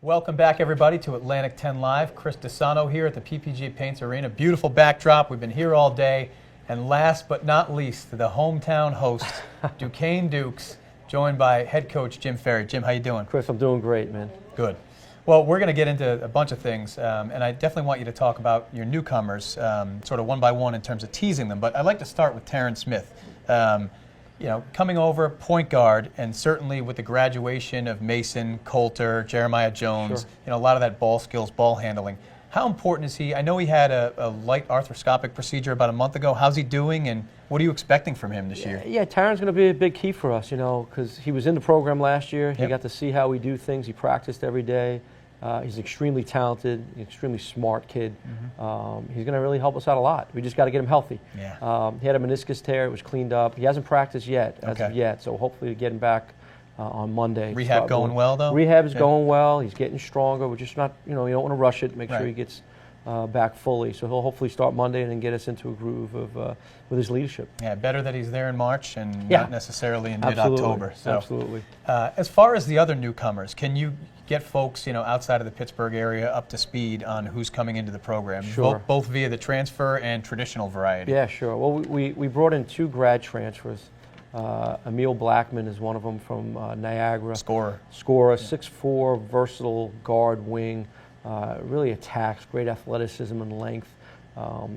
Welcome back, everybody, to Atlantic 10 Live. Chris DeSano here at the PPG Paints Arena. Beautiful backdrop. We've been here all day. And last but not least, the hometown host, Duquesne Dukes, joined by head coach Jim Ferry. Jim, how you doing? Chris, I'm doing great, man. Good. Well, we're going to get into a bunch of things, and I definitely want you to talk about your newcomers, sort of one by one in terms of teasing them. But I'd like to start with Tyron Smith. Coming over, point guard, and certainly with the graduation of Mason, Coulter, Jeremiah Jones, Sure. a lot of that ball skills, ball handling. How important is he? I know he had a light arthroscopic procedure about a month ago. How's he doing, and what are you expecting from him this year? Yeah, Tyron's going to be a big key for us, because he was in the program last year. He got to see how we do things. He practiced every day. He's extremely talented, extremely smart kid. Mm-hmm. He's going to really help us out a lot. We just got to get him healthy. Yeah. He had a meniscus tear. It was cleaned up. He hasn't practiced yet, as of yet, so hopefully we get him back on Monday. Rehab going well, though? Rehab is going well. He's getting stronger. We're just not, you don't want to rush it. Make sure he gets back fully. So he'll hopefully start Monday and then get us into a groove of with his leadership. Yeah, better that he's there in March and not necessarily in mid-October. So, absolutely. As far as the other newcomers, can you get folks, outside of the Pittsburgh area up to speed on who's coming into the program? Sure. Both via the transfer and traditional variety. Yeah, sure. Well, we brought in 2 grad transfers. Emil Blackman is one of them from Niagara. Scorer, 6'4", versatile guard wing. Really attacks, great athleticism and length,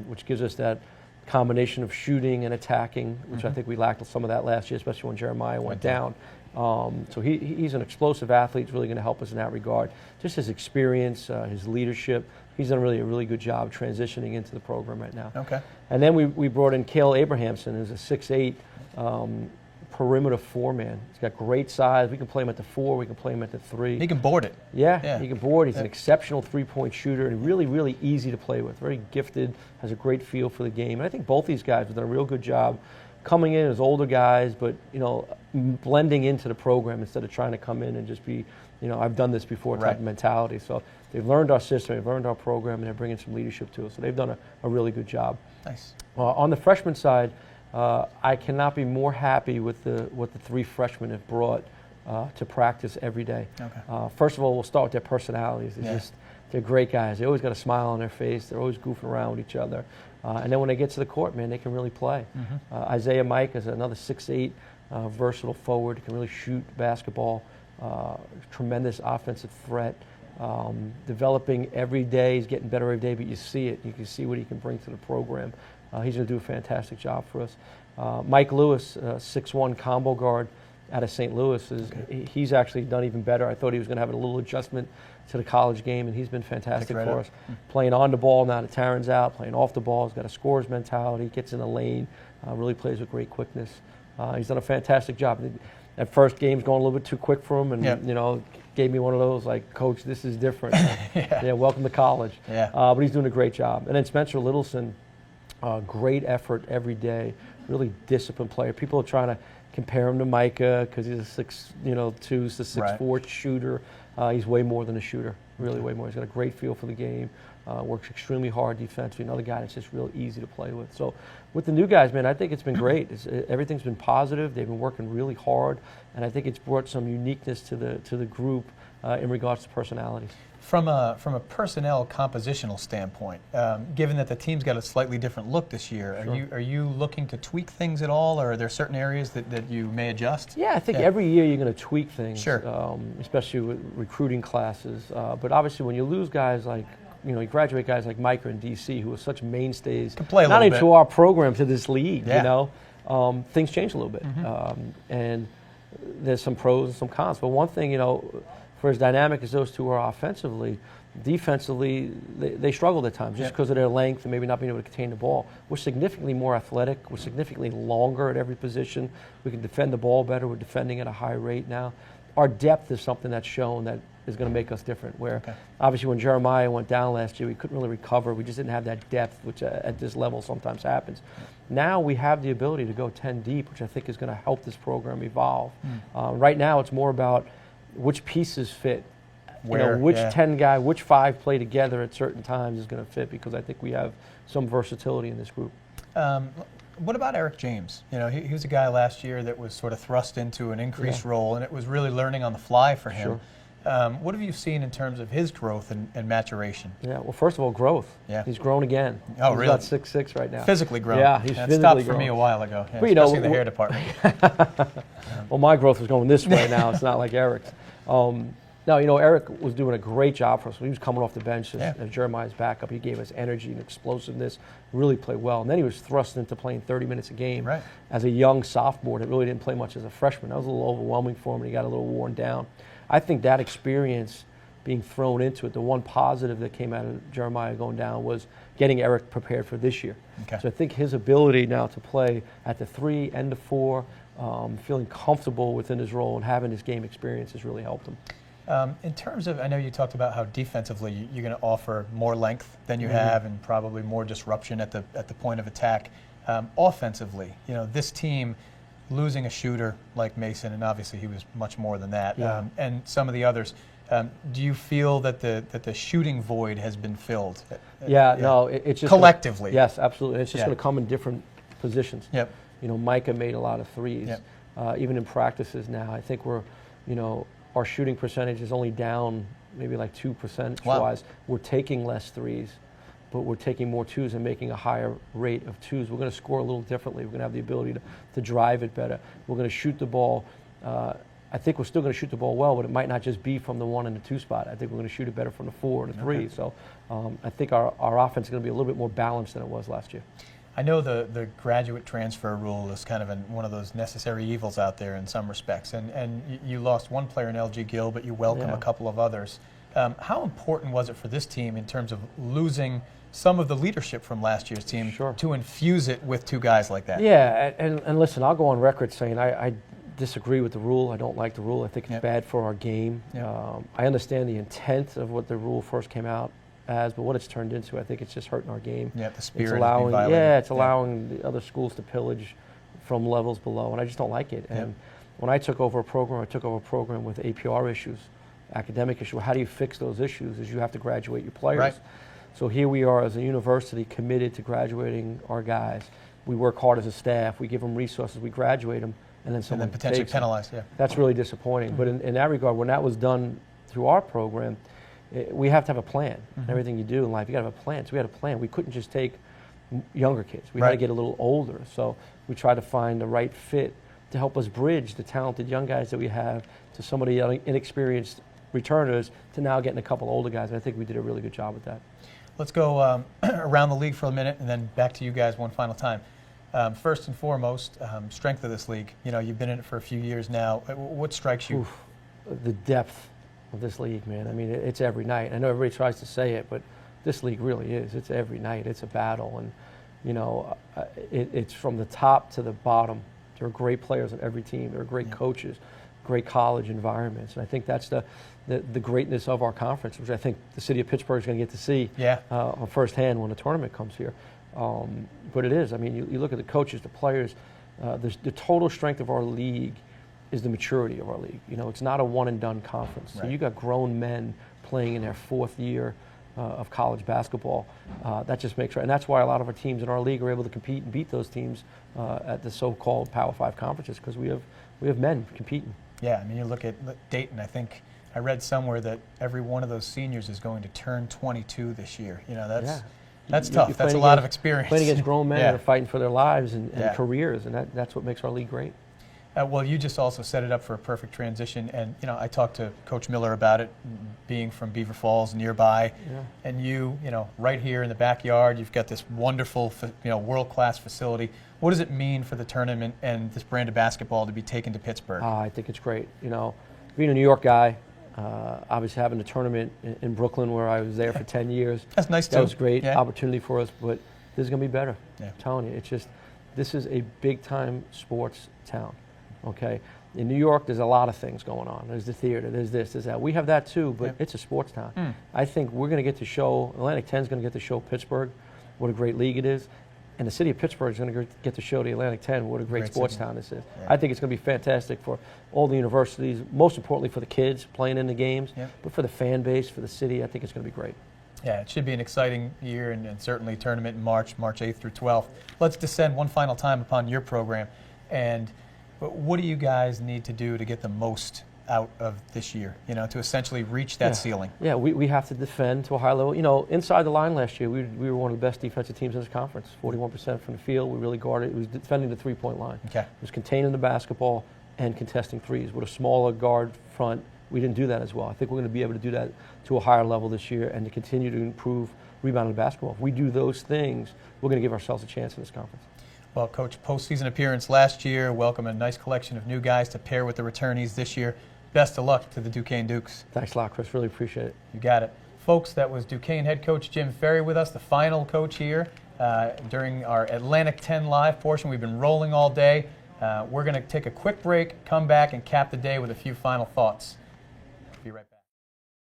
which gives us that combination of shooting and attacking, which I think we lacked some of that last year, especially when Jeremiah went down. So he's an explosive athlete. He's really going to help us in that regard. Just his experience, his leadership. He's done a really good job transitioning into the program right now. Okay. And then we brought in Cale Abrahamson, who's a 6'8", perimeter 4-man. He's got great size. We can play him at the 4. We can play him at the 3. He can board it. Yeah, he can board. He's an exceptional three-point shooter and really easy to play with. Very gifted, has a great feel for the game. And I think both these guys have done a real good job coming in as older guys, but blending into the program instead of trying to come in and just be, I've done this before type of mentality. So they've learned our system, they've learned our program, and they're bringing some leadership to us. So they've done a really good job. Nice. On the freshman side, I cannot be more happy with what the 3 freshmen have brought to practice every day. Okay. First of all, we'll start with their personalities. They're great guys. They always got a smile on their face. They're always goofing around with each other. And then when they get to the court, man, they can really play. Mm-hmm. Isaiah Mike is another 6'8", versatile forward. He can really shoot basketball. Tremendous offensive threat. Developing every day. He's getting better every day, but you see it. You can see what he can bring to the program. He's going to do a fantastic job for us. Mike Lewis, 6'1" combo guard out of St. Louis, he's actually done even better. I thought he was going to have a little adjustment to the college game, and he's been fantastic for us. Playing on the ball now that Tyron's out, playing off the ball. He's got a scorer's mentality, gets in the lane, really plays with great quickness. He's done a fantastic job. At first, game's going a little bit too quick for him, and gave me one of those like, Coach, this is different. Welcome to college. But he's doing a great job. And then Spencer Littleson, great effort every day, really disciplined player. People are trying to compare him to Micah because he's a 6'2", 6'4" shooter. He's way more than a shooter, really way more. He's got a great feel for the game, works extremely hard defensively. Another guy that's just real easy to play with. So with the new guys, man, I think it's been great. Everything's been positive. They've been working really hard, and I think it's brought some uniqueness to the group in regards to personalities. From a personnel compositional standpoint, given that the team's got a slightly different look this year, are you looking to tweak things at all, or are there certain areas that you may adjust? Yeah, I think every year you're going to tweak things, especially with recruiting classes. But obviously when you lose guys like, you graduate guys like Micah and DC, who are such mainstays, not only to our program, to this league, things change a little bit. Mm-hmm. And there's some pros and some cons. But one thing, for as dynamic as those two are offensively, defensively, they struggled at times just because of their length and maybe not being able to contain the ball. We're significantly more athletic. We're significantly longer at every position. We can defend the ball better. We're defending at a high rate now. Our depth is something that's shown that is going to make us different, where obviously when Jeremiah went down last year, we couldn't really recover. We just didn't have that depth, which at this level sometimes happens. Now we have the ability to go 10 deep, which I think is going to help this program evolve. Right now it's more about which pieces fit. Which 10 guy, which 5 play together at certain times is going to fit, because I think we have some versatility in this group. What about Eric James? He was a guy last year that was sort of thrust into an increased role, and it was really learning on the fly for him. What have you seen in terms of his growth and maturation? Yeah, well, first of all, growth. Yeah. He's grown again. Oh, he's really? About 6'6" right now. Physically grown. Yeah, he's That physically stopped for grown. me a while ago, But, you know, especially in the hair department. Well, my growth was going this way now. It's not like Eric's. No, you know, Eric was doing a great job for us. When he was coming off the bench as Jeremiah's backup, he gave us energy and explosiveness, really played well. And then he was thrust into playing 30 minutes a game as a young sophomore that really didn't play much as a freshman. That was a little overwhelming for him, and he got a little worn down. I think that experience being thrown into it, the one positive that came out of Jeremiah going down was getting Eric prepared for this year. Okay. So I think his ability now to play at the 3 and the 4, feeling comfortable within his role and having his game experience has really helped him. In terms of, I know you talked about how defensively you're going to offer more length than you have and probably more disruption at the point of attack. Offensively, you know, this team losing a shooter like Mason, and obviously he was much more than that, and some of the others. Do you feel that the shooting void has been filled? No, it's just collectively. Yes, absolutely. It's just going to come in different positions. Yep. You know, Micah made a lot of threes. Yep. Even in practices now, I think we're, you know, our shooting percentage is only down maybe like 2% wise. We're taking less threes, but we're taking more twos and making a higher rate of twos. We're going to score a little differently. We're going to have the ability to drive it better. We're going to shoot the ball. I think we're still going to shoot the ball well, but it might not just be from the 1 and the 2 spot. I think we're going to shoot it better from the 4 and the 3. So I think our offense is going to be a little bit more balanced than it was last year. I know the graduate transfer rule is kind of one of those necessary evils out there in some respects, and you lost one player in LG Gill, but you welcome a couple of others. How important was it for this team in terms of losing some of the leadership from last year's team to infuse it with 2 guys like that? Yeah, and listen, I'll go on record saying I disagree with the rule. I don't like the rule. I think it's bad for our game. I understand the intent of what the rule first came out as, but what it's turned into, I think it's just hurting our game. Yeah, the spirit it's allowing, is being violated. it's allowing the other schools to pillage from levels below, and I just don't like it. And when I took over a program with APR issues, academic issues. How do you fix those issues? Is you have to graduate your players. Right. So here we are as a university committed to graduating our guys. We work hard as a staff. We give them resources. We graduate them, and then someone potentially takes them. penalized. Yeah, that's really disappointing. But in that regard, when that was done through our program, we have to have a plan. Everything you do in life, you got to have a plan. So we had a plan. We couldn't just take younger kids. We had to get a little older. So we tried to find the right fit to help us bridge the talented young guys that we have to some of the inexperienced returners to now getting a couple older guys. And I think we did a really good job with that. Let's go around the league for a minute and then back to you guys one final time. First and foremost, strength of this league. You know, you've been in it for a few years now. What strikes you? The depth of this league, man. I mean, it's every night. I know everybody tries to say it, but this league really is. It's every night. It's a battle. And, you know, it's from the top to the bottom. There are great players on every team. There are great coaches, great college environments. And I think that's the greatness of our conference, which I think the city of Pittsburgh is going to get to see firsthand when the tournament comes here. But it is. I mean, you look at the coaches, the players, the total strength of our league is the maturity of our league. You know, it's not a one-and-done conference. So you got grown men playing in their 4th year of college basketball. That just makes right. And that's why a lot of our teams in our league are able to compete and beat those teams at the so-called Power 5 conferences because we have men competing. Yeah, I mean, you look at Dayton. I think I read somewhere that every one of those seniors is going to turn 22 this year. You know, that's tough. That's a lot of experience. Playing against grown men that are fighting for their lives and careers, and that's what makes our league great. Well, you just also set it up for a perfect transition, and you know I talked to Coach Miller about it, being from Beaver Falls nearby, and you know right here in the backyard, you've got this wonderful, world-class facility. What does it mean for the tournament and this brand of basketball to be taken to Pittsburgh? I think it's great. You know, being a New York guy, obviously having a tournament in Brooklyn where I was there for 10 years. That's nice too. That was a great opportunity for us, but this is going to be better. Yeah. I'm telling you, this is a big-time sports town. Okay, in New York, there's a lot of things going on. There's the theater, there's this, there's that. We have that too, but it's a sports town. I think we're going to get to show, Atlantic 10 is going to get to show Pittsburgh what a great league it is, and the city of Pittsburgh is going to get to show the Atlantic 10 what a great sports town this is. I think it's going to be fantastic for all the universities, most importantly for the kids playing in the games, but for the fan base, for the city, I think it's going to be great. Yeah, it should be an exciting year, and certainly tournament in March 8th through 12th. Let's descend one final time upon your program, and what do you guys need to do to get the most out of this year, to essentially reach that ceiling? Yeah, we have to defend to a high level. Inside the line last year, we were one of the best defensive teams in this conference. 41% from the field. We really guarded. It was defending the three-point line. Okay. It was containing the basketball and contesting threes. With a smaller guard front, we didn't do that as well. I think we're going to be able to do that to a higher level this year and to continue to improve rebounding basketball. If we do those things, we're going to give ourselves a chance in this conference. Well, Coach, postseason appearance last year, welcome a nice collection of new guys to pair with the returnees this year. Best of luck to the Duquesne Dukes. Thanks a lot, Chris. Really appreciate it. You got it. Folks, that was Duquesne head coach Jim Ferry with us, the final coach here during our Atlantic 10 Live portion. We've been rolling all day. We're going to take a quick break, come back, and cap the day with a few final thoughts.